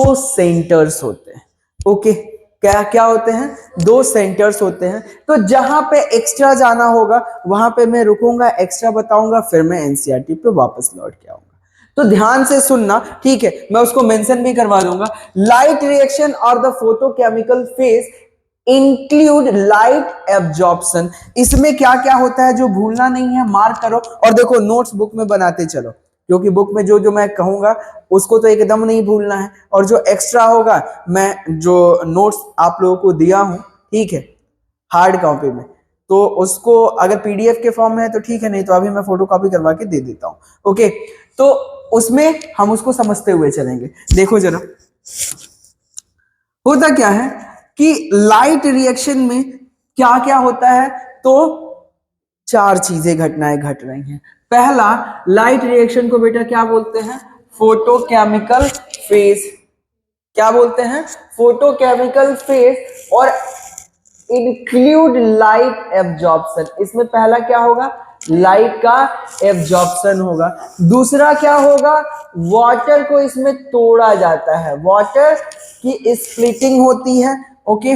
दो सेंटर्स होते हैं। ओके, क्या क्या होते हैं? दो सेंटर्स होते हैं। तो जहां पे एक्स्ट्रा जाना होगा वहां पे मैं रुकूंगा, एक्स्ट्रा बताऊंगा, फिर मैं एनसीईआरटी पे वापस लौट के आऊंगा। तो ध्यान से सुनना, ठीक है? मैं उसको मेंशन भी करवा दूंगा। लाइट रिएक्शन और the photochemical phase include light absorption. इसमें क्या क्या होता है जो भूलना नहीं है, मार्क करो और देखो नोट्स बुक में बनाते चलो, क्योंकि बुक में जो जो मैं कहूंगा उसको तो एकदम नहीं भूलना है, और जो एक्स्ट्रा होगा मैं जो नोट्स आप लोगों को दिया हूं, ठीक है, हार्ड कॉपी में, तो उसको अगर पीडीएफ के फॉर्म में है तो ठीक है, नहीं तो अभी मैं फोटो कॉपी करवा के दे देता हूं। ओके, तो उसमें हम उसको समझते हुए चलेंगे। देखो जरा, होता क्या है कि लाइट रिएक्शन में क्या क्या होता है, तो चार चीजें, घटनाएं घट रही हैं। पहला, लाइट रिएक्शन को बेटा क्या बोलते हैं? Photochemical phase. क्या बोलते हैं? Photochemical phase. और इंक्लूड लाइट एब्जॉर्प्शन। इसमें पहला क्या होगा? लाइट का एब्जॉर्प्शन होगा। दूसरा क्या होगा? वाटर को इसमें तोड़ा जाता है, वाटर की स्प्लिटिंग होती है। ओके,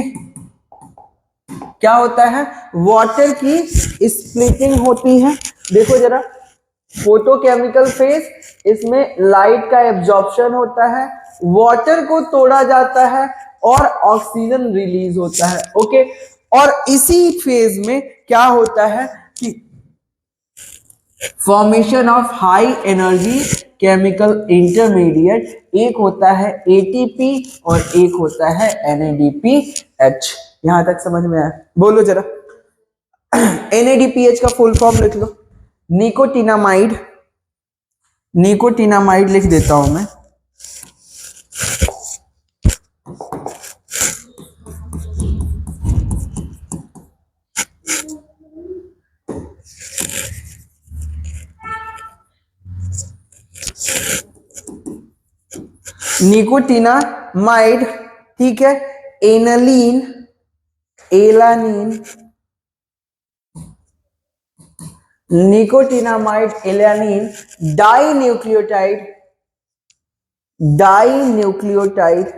क्या होता है? वाटर की स्प्लिटिंग होती है। देखो जरा, फोटोकेमिकल फेज, इसमें लाइट का एब्जॉर्प्शन होता है, वाटर को तोड़ा जाता है और ऑक्सीजन रिलीज होता है। ओके, और इसी फेज में क्या होता है कि formation of high energy chemical intermediate, एक होता है एटीपी और एक होता है NADPH। यहां तक समझ में आया? बोलो जरा। NADPH का फुल फॉर्म लिख लो, निकोटिनामाइड। निकोटिनामाइड लिख देता हूं मैं। निकोटिनामाइड, ठीक है। Alanine, alanine, nicotinamide, alanine, dinucleotide, dinucleotide,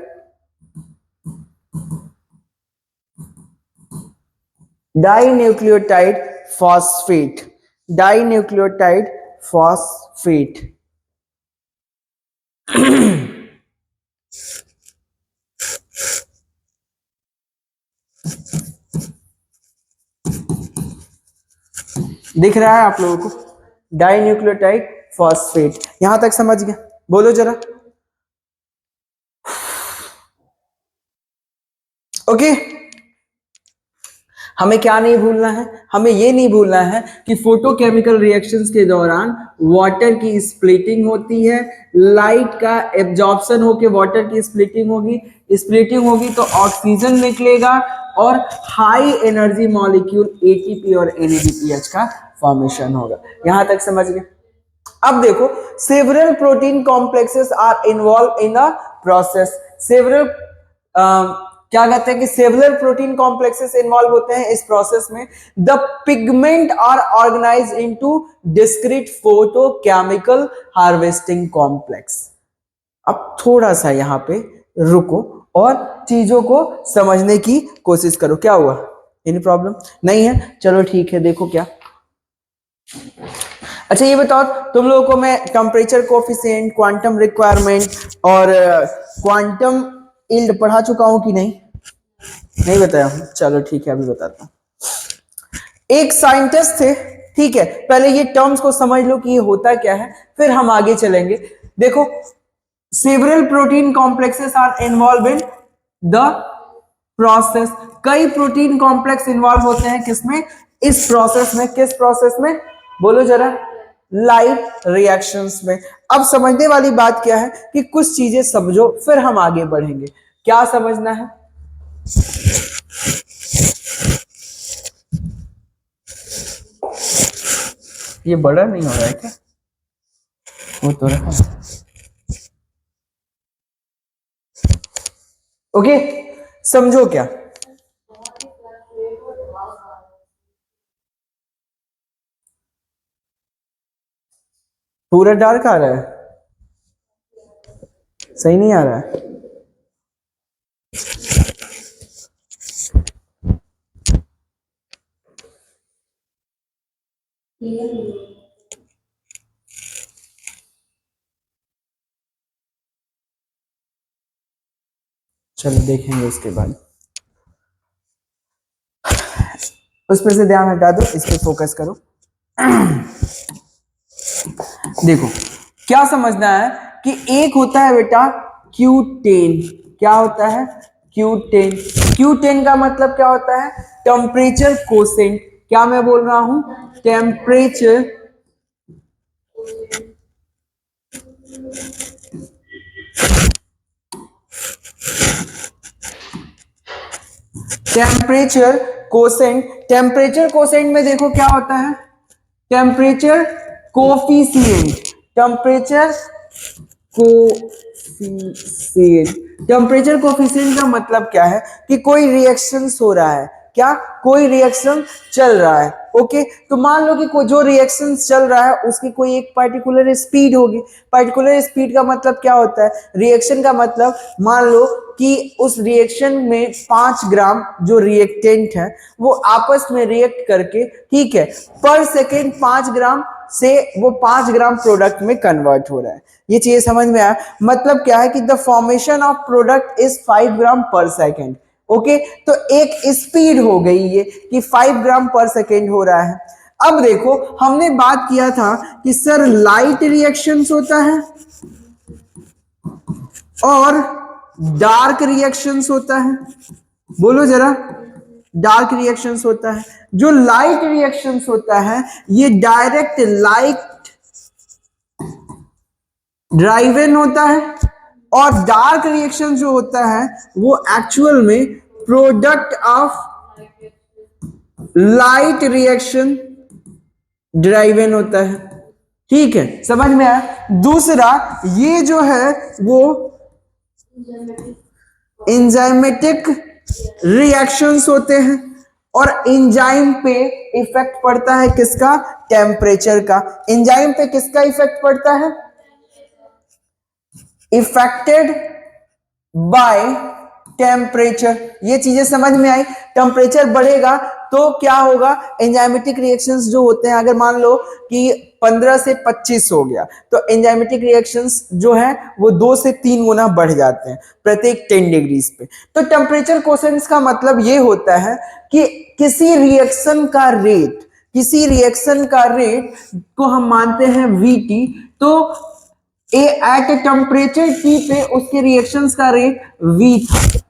dinucleotide phosphate, dinucleotide phosphate. दिख रहा है आप लोगों को? Dinucleotide phosphate. यहां तक समझ गए? बोलो जरा। ओके, हमें क्या नहीं भूलना है? हमें ये नहीं भूलना है कि फोटोकेमिकल रिएक्शंस के दौरान वाटर की स्प्लिटिंग होती है, लाइट का एब्जॉर्प्शन होकर वाटर की स्प्लिटिंग होगी, स्प्लिटिंग होगी तो ऑक्सीजन निकलेगा और हाई एनर्जी मॉलिक्यूल एटीपी और NADPH का फॉर्मेशन होगा। यहां तक समझ गए? अब देखो, several protein complexes are involve in a process. Several क्या कहते हैं कि सेवरल प्रोटीन कॉम्प्लेक्सेस इन्वॉल्व होते हैं इस प्रोसेस में। The pigment are organise into discrete photochemical harvesting complex. अब थोड़ा सा यहां पे रुको और चीजों को समझने की कोशिश करो। क्या हुआ? एनी प्रॉब्लम नहीं है? चलो ठीक है, देखो क्या। अच्छा ये बताओ, तुम लोगों को मैं टेम्परेचर कोफिशिएंट, क्वांटम रिक्वायरमेंट और क्वांटम यील्ड पढ़ा चुका हूं कि नहीं? नहीं बताया हूं? चलो ठीक है, अभी बताता हूं। एक साइंटिस्ट थे, ठीक है, पहले ये टर्म्स को समझ लो कि ये होता क्या है, फिर हम आगे चलेंगे। देखो, several protein complexes are involve in the process. कई प्रोटीन कॉम्प्लेक्स इन्वॉल्व होते हैं किसमें? इस प्रोसेस में। किस प्रोसेस में? बोलो जरा। लाइट रिएक्शंस में। अब समझने वाली बात क्या है कि कुछ चीजें समझो फिर हम आगे बढ़ेंगे। क्या समझना है? ये बड़ा नहीं हो रहा है क्या? वो तो रखा। ओके, समझो क्या। पूरा डार्क आ रहा है? सही नहीं आ रहा है? चलो देखेंगे उसके बाद, उस पर से ध्यान हटा दो, इस पे फोकस करो। देखो क्या समझना है कि एक होता है बेटा Q10, क्या होता है Q10। Q10 का मतलब क्या होता है, टेम्परेचर कोसेंट। क्या मैं बोल रहा हूं, temperature temperature quotient. Temperature quotient में देखो क्या होता है, temperature coefficient. Temperature coefficient, temperature coefficient का मतलब क्या है कि कोई रिएक्शन हो रहा है, क्या कोई रिएक्शन चल रहा है। ओके, तो मान लो कि कोई जो रिएक्शन चल रहा है उसकी कोई एक पर्टिकुलर स्पीड होगी। पर्टिकुलर स्पीड का मतलब क्या होता है, रिएक्शन का मतलब मान लो कि उस रिएक्शन में 5 ग्राम जो रिएक्टेंट है वो आपस में रिएक्ट करके, ठीक है, पर सेकेंड 5 ग्राम से वो 5 ग्राम प्रोडक्ट में कन्वर्ट हो रहा है। ये चीज समझ में आया, मतलब क्या है कि the formation of product is 5 ग्राम पर सेकेंड। ओके, तो एक स्पीड हो गई ये कि 5 ग्राम पर सेकेंड हो रहा है। अब देखो हमने बात किया था कि सर लाइट रिएक्शंस होता है और डार्क रिएक्शंस होता है, बोलो जरा, डार्क रिएक्शंस होता है। जो लाइट रिएक्शंस होता है ये डायरेक्ट लाइट ड्राइवन होता है, और डार्क रिएक्शन जो होता है वो एक्चुअल में product of light reaction driven होता है। ठीक है, समझ में आया। दूसरा ये जो है वो एंजाइमेटिक रिएक्शंस होते हैं, और एंजाइम पे इफेक्ट पड़ता है किसका, टेम्परेचर का। एंजाइम पे किसका इफेक्ट पड़ता है, इफेक्टेड बाय टेम्परेचर। ये चीजें समझ में आई। टेम्परेचर बढ़ेगा तो क्या होगा, एंजाइमेटिक रिएक्शंस जो होते हैं, अगर मान लो कि 15 से 25 हो गया तो एंजाइमेटिक रिएक्शंस जो है वो 2 से 3 गुना बढ़ जाते हैं प्रत्येक 10 डिग्रीज पे। तो टेम्परेचर कोसेंट्स का मतलब ये होता है कि किसी रिएक्शन का रेट, किसी रिएक्शन का रेट को हम मानते हैं VT, तो एट टेम्परेचर T पे उसके रिएक्शंस का रेट V था।